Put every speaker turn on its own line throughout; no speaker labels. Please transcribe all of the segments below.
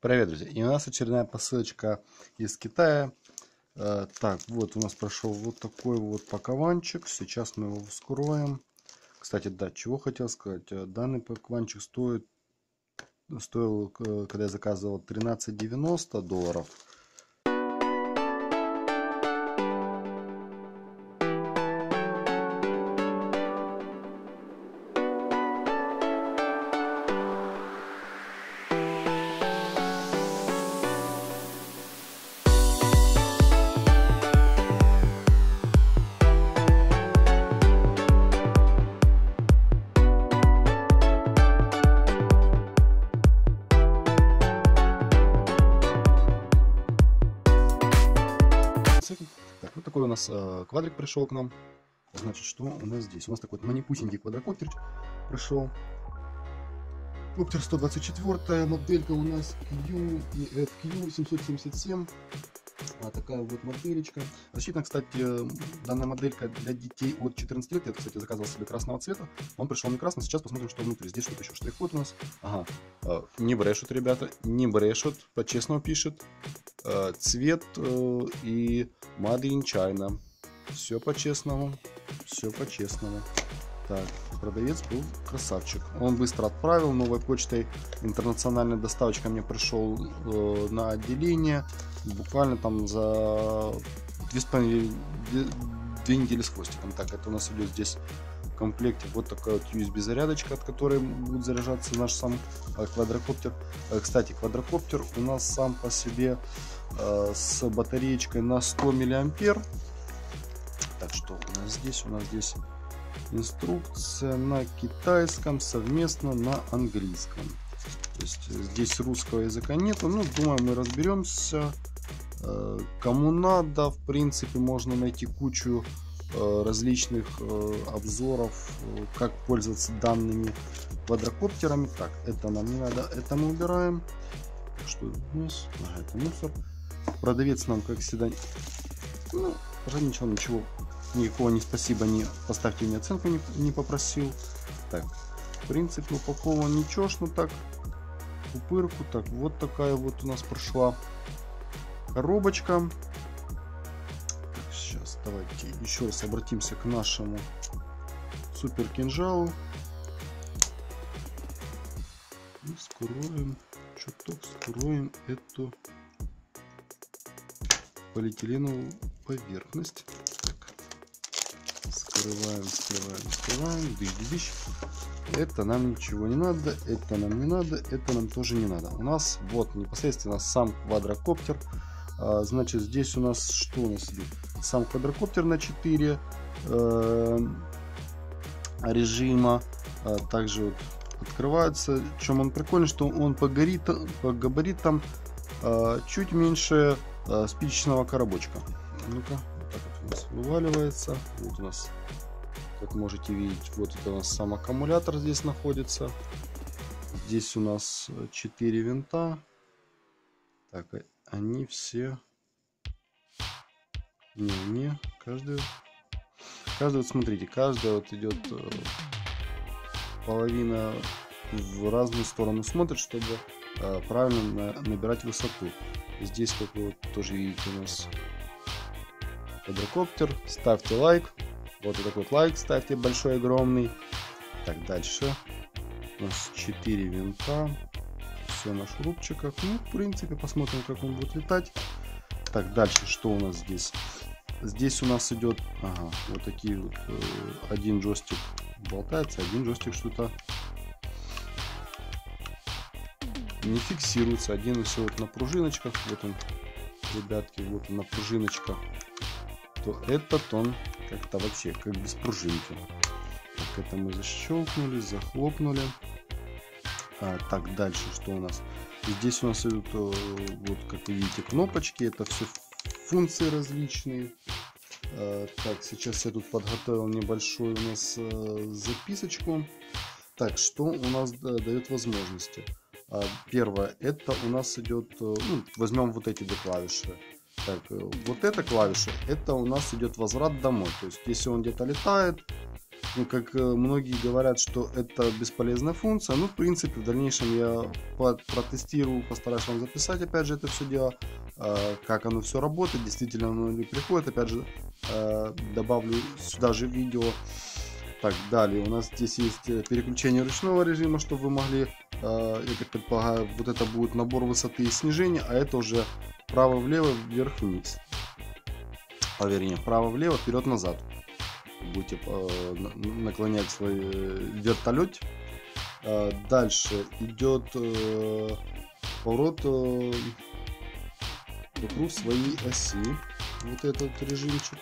Привет, друзья! И у нас очередная посылочка из Китая. Так, вот у нас прошел вот такой вот пакованчик. Сейчас мы его вскроем. Кстати, да, чего хотел сказать. Данный пакованчик стоил, когда я заказывал, $13.90. Так, вот такой у нас квадрик пришел к нам. Значит, что у нас здесь? У нас такой вот манипусенький квадрокоптер пришел. Коптер 124 моделька у нас Q777. Такая вот моделька. Рассчитана, кстати, данная моделька для детей от 14 лет. Я, кстати, заказывал себе красного цвета. Он пришел не красный. Сейчас посмотрим, что внутри. Здесь что-то еще штрих-код у нас. Ага. Не брешут, ребята. Не брешут. По-честному пишет. Цвет и Made in China. Все по-честному. Все по-честному. Так, продавец был красавчик. Он быстро отправил новой почтой. Интернациональная доставочка мне пришел на отделение. Буквально там за 2 недели с хвостиком. Так, это у нас идет здесь в комплекте вот такая вот USB зарядочка, от которой будет заряжаться наш сам квадрокоптер. Кстати, квадрокоптер у нас сам по себе с батареечкой на 100 мА. Так, что у нас здесь? У нас здесь инструкция на китайском, совместно на английском. То есть здесь русского языка нету. Ну, думаю, мы разберемся. Кому надо, в принципе, можно найти кучу различных обзоров, как пользоваться данными квадрокоптерами. Так, это нам не надо, это мы убираем. Так что у нас это мусор. Продавец нам, как всегда, ну, ничего, никакого не спасибо, не поставьте мне оценку, не попросил. Так, в принципе, упакован ничего, так, пупырку. Так, вот такая вот у нас прошла коробочка. Так, сейчас давайте еще раз обратимся к нашему супер кинжалу. И скроем, чуток скроем эту полиэтиленовую поверхность. Так, скрываем, дыщ. Это нам ничего не надо, это нам не надо, это нам тоже не надо. У нас вот непосредственно сам квадрокоптер. Значит, здесь у нас что у нас идет? Сам квадрокоптер на 4 режима. Также вот открывается. Чем он прикольный, что он по габаритам чуть меньше спичечного коробочка. Ну-ка, вот так вот у нас вываливается. Вот у нас, как можете видеть, вот это у нас сам аккумулятор здесь находится. Здесь у нас 4 винта. Так, они все... Не, каждый вот смотрите, каждая вот идет половина в разную сторону смотрит, чтобы правильно набирать высоту. Здесь, как вы вот тоже видите, у нас квадрокоптер. Ставьте лайк. Вот такой вот лайк ставьте большой, огромный. Так, дальше у нас 4 винта. Все на шурупчиках. Ну, в принципе, посмотрим, как он будет летать. Так, дальше что у нас здесь? Здесь у нас идет, вот такие вот, один джойстик болтается, один джойстик что-то не фиксируется, один все вот на пружиночках. Вот он, ребятки, вот он на пружиночках. То этот он как-то вообще как без пружинки. Так, это мы защелкнули, захлопнули. Так, дальше что у нас? Здесь у нас идут, вот как вы видите, кнопочки. Это все функции различные. Так, сейчас я тут подготовил небольшую у нас записочку. Так, что у нас дает возможности? Первое, это у нас идет, ну, возьмем вот эти две клавиши. Так, вот эта клавиша, это у нас идет возврат домой. То есть, если он где-то летает, Ну, как многие говорят, что это бесполезная функция. Ну, в принципе, в дальнейшем я протестирую, постараюсь вам записать, опять же, это все дело, как оно все работает, действительно оно ли приходит. Опять же, добавлю сюда же видео. Так, далее у нас здесь есть переключение ручного режима, чтобы вы могли, я так предполагаю, вот это будет набор высоты и снижения, а это уже вправо-влево, вверх-вниз. А вернее, вправо-влево, вперед-назад. Будете наклонять свой вертолет. Дальше идет поворот вокруг своей оси. Вот этот режимчик.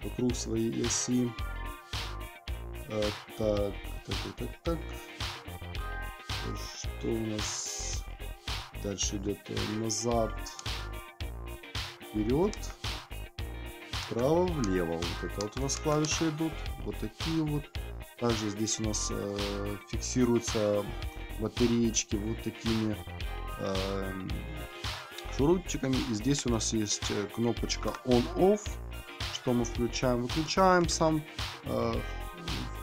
Вокруг своей оси. Так. Что у нас дальше идет? Назад, вперед, вправо, влево. Вот это вот у нас клавиши идут. Вот такие вот. Также здесь у нас фиксируются батареечки вот такими шурупчиками. И здесь у нас есть кнопочка On-Off, что мы включаем, выключаем сам.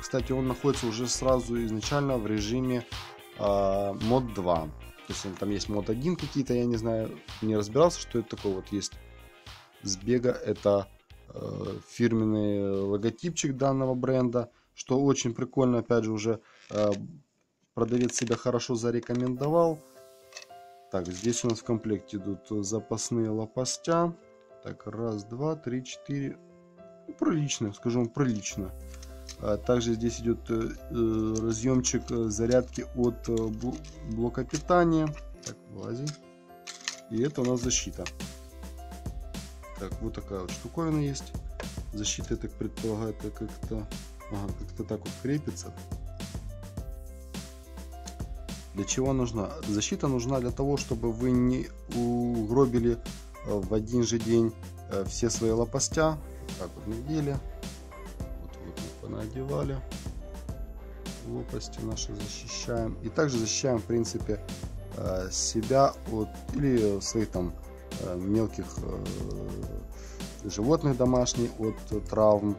Кстати, он находится уже сразу изначально в режиме мод 2. То есть там есть мод 1 какие-то, я не знаю, не разбирался, что это такое. Вот есть Sbega, это фирменный логотипчик данного бренда, что очень прикольно. Опять же, уже продавец себя хорошо зарекомендовал. Так, здесь у нас в комплекте идут запасные лопастя. Так, раз, два, три, четыре. Прилично, скажем, прилично. Также здесь идет разъемчик зарядки от блока питания. Так, вылази. И это у нас защита. Так, вот такая вот штуковина есть. Защита, я так предполагаю, это как-то так вот крепится. Для чего нужна? Защита нужна для того, чтобы вы не угробили в один же день все свои лопастя. Так вот надели. Надевали, лопасти наши защищаем, и также защищаем, в принципе, себя от или своих там мелких животных домашних от травм,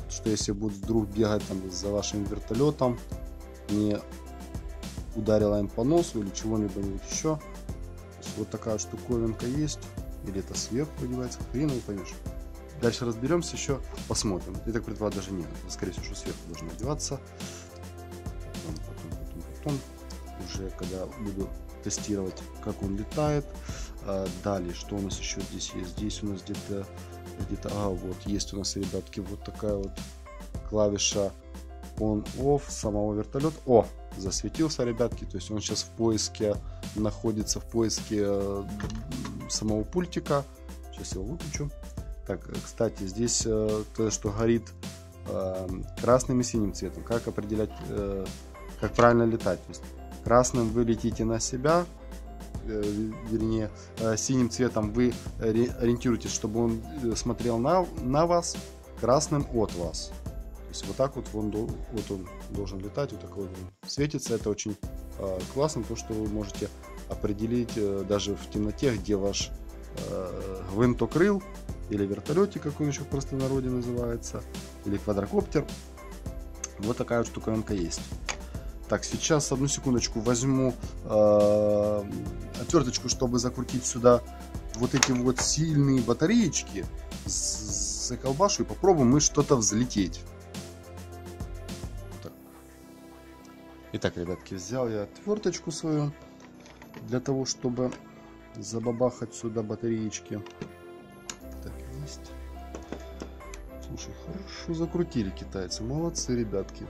что если будут вдруг бегать там за вашим вертолетом, не ударила им по носу или чего-нибудь еще. То есть вот такая штуковинка есть, или это сверху одевается, хрен его поймешь. Дальше разберемся, еще посмотрим. Я так предполагаю, даже нет. Скорее всего, что сверху должно одеваться. Потом. Уже когда буду тестировать, как он летает. Далее, что у нас еще здесь есть? Здесь у нас где-то... вот есть у нас, ребятки, вот такая вот клавиша On-Off самого вертолета. О, засветился, ребятки. То есть он сейчас в поиске, находится в поиске самого пультика. Сейчас я его выключу. Так, кстати, здесь то, что горит красным и синим цветом. Как определять, как правильно летать? То есть красным вы летите на себя, вернее, синим цветом вы ориентируетесь, чтобы он смотрел на вас, красным от вас. То есть вот так вот он должен летать, вот такой он светится. Это очень классно, то, что вы можете определить даже в темноте, где ваш гвинтокрыл, или вертолетик, как он еще в простонародье называется, или квадрокоптер. Вот такая вот штуковинка есть. Так, сейчас одну секундочку возьму отверточку, чтобы закрутить сюда вот эти вот сильные батареечки. Заколбашу и попробуем мы что-то взлететь. Так. Итак, ребятки, взял я отверточку свою для того, чтобы забабахать сюда батареечки. Так, есть. Слушай, хорошо закрутили китайцы. Молодцы, ребятки.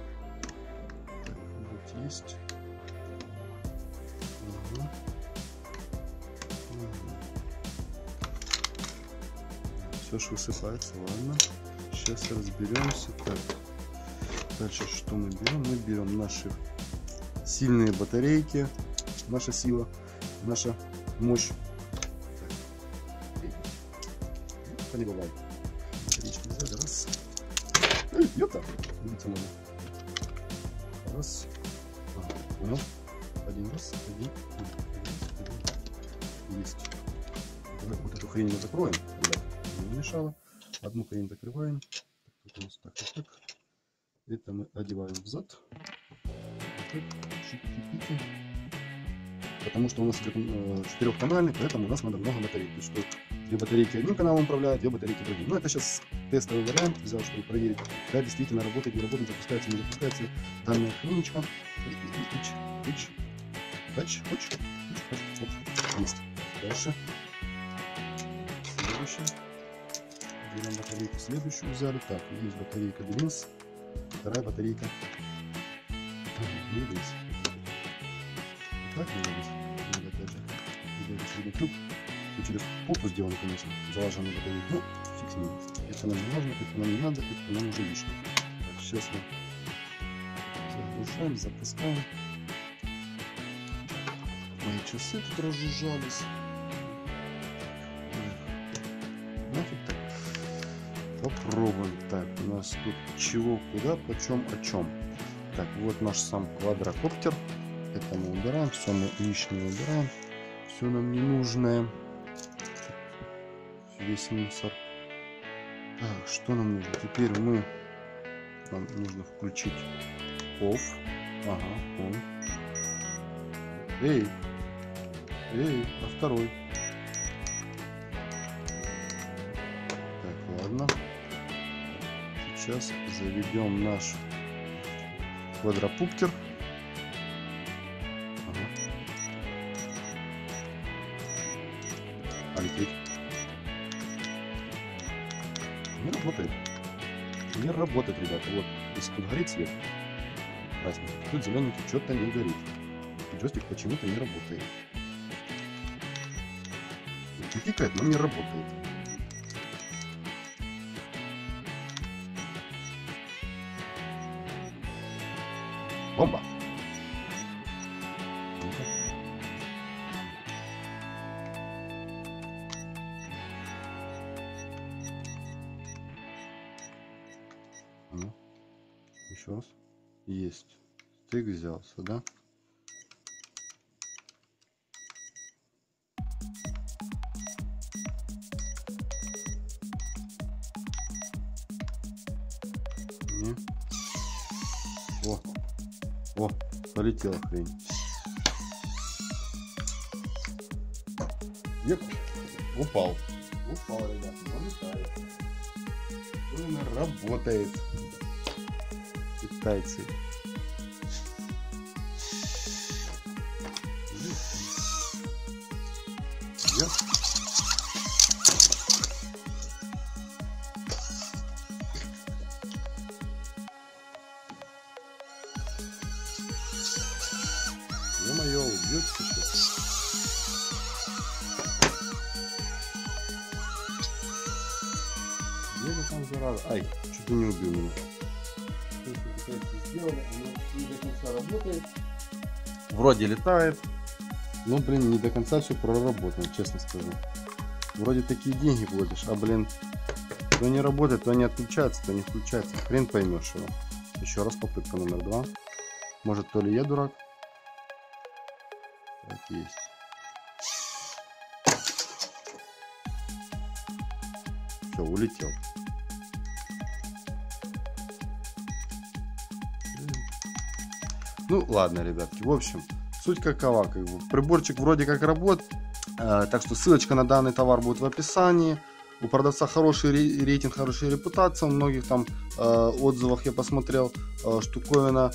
Так, вот есть. Ага. Все ж высыпается, ладно. Сейчас разберемся. Так. Дальше что мы берем? Мы берем наши сильные батарейки. Наша сила, наша мощь. Не бывает. Батарейки взяли. Раз. Ёпта. Раз. Понял. Один раз. Один. Есть. Давай вот эту хрень мы закроем. Не мешало. Одну хрень закрываем. Тут у нас так и так. Это мы одеваем в зад. Потому что у нас четырехканальный, поэтому у нас надо много батарей. То есть, что 2 батарейки одним каналом управляют, 2 батарейки другим. Но это сейчас тестовый вариант, взял, чтобы проверить, как действительно работает, не работает, запускается, не запускается данная хвилиночка. Есть. Дальше. Следующий. Берем батарейку следующую взяли. Так, есть батарейка Денис. Вторая батарейка. Не здесь. Так, не здесь. Надо опять же сделать средний крюк. Все через попу сделано, конечно, залаженную батарейку. Ну, фиг с ним. Это нам не важно, это нам не надо, это нам уже лишнее. Так, сейчас мы загружаем, запускаем. Мои часы тут разжужжались. Нафиг так. Попробуем. Так, у нас тут чего, куда, почем, о чем. Так, вот наш сам квадрокоптер. Это мы убираем, все мы лишнее убираем. Все нам ненужное. Весь мусор. Так, что нам нужно? Теперь нам нужно включить off. Ага, он. Эй, а второй? Так, ладно. Сейчас заведем наш квадрокоптер. Ага. А лететь? Не работает. Не работает, ребята. Вот, если тут горит свет красненький, тут зелененький что-то не горит. И джойстик почему-то не работает. Тикает, но не работает. Бомба! Ну, еще раз. Есть. Стык взялся, да? Не. О, полетела хрень. Еп, упал, ребята, но летает. Работает. Китайцы. Еп. Ё-моё, убьет сейчас. Где же там зараза? Ай, чуть ли не убил меня. То, что китайцы сделали, оно не до конца работает. Вроде летает, но, блин, не до конца все проработано, честно скажу. Вроде такие деньги платишь, а, блин, то не работает, то не отключается, то не включается. Хрен поймешь его. Еще раз попытка номер 2. Может, то ли я дурак. Так, есть. Все, улетел. Ну, ладно, ребятки. В общем, суть какова. Как бы. Приборчик вроде как работает. Так что ссылочка на данный товар будет в описании. У продавца хороший рейтинг, хорошая репутация. У многих там отзывах я посмотрел. Штуковина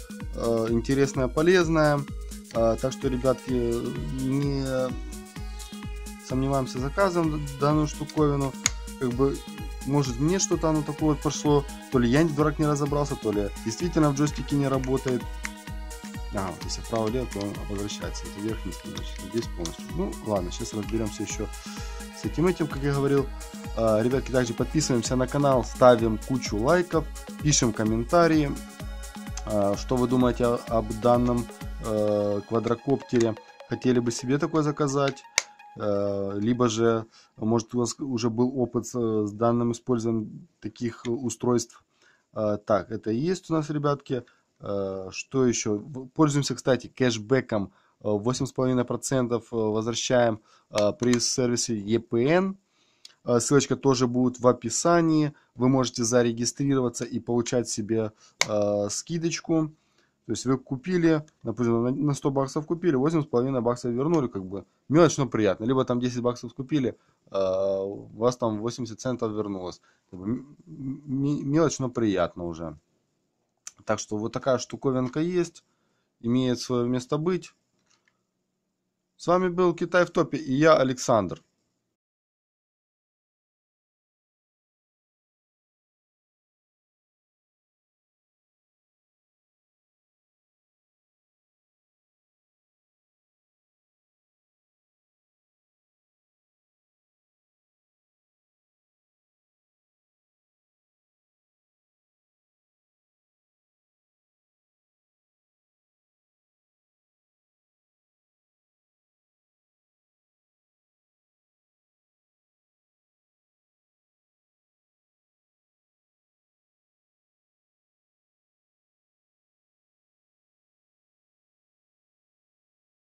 интересная, полезная. Так что, ребятки, не сомневаемся заказом данную штуковину. Как бы, может, мне что-то оно такое вот пошло. То ли я, дурак, не разобрался, то ли действительно в джойстике не работает. Ага, вот если вправо-лево, то он возвращается. Это верхний, значит, здесь полностью. Ну, ладно, сейчас разберемся еще с этим, как я говорил. Ребятки, также подписываемся на канал, ставим кучу лайков, пишем комментарии. Что вы думаете об данном квадрокоптере? Хотели бы себе такое заказать? Либо же, может, у вас уже был опыт с данным использованием таких устройств. Так, это и есть у нас, ребятки. Что еще? Пользуемся, кстати, кэшбэком 8,5% возвращаем при сервисе EPN. ссылочка тоже будет в описании. Вы можете зарегистрироваться и получать себе скидочку. То есть вы купили, например, на 100 баксов купили, 8,5 баксов вернули, как бы мелочь, но приятно. Либо там 10 баксов купили, у вас там 80 центов вернулось. Как бы, мелочь, но приятно уже. Так что вот такая штуковинка есть, имеет свое место быть. С вами был Китай в топе и я, Александр.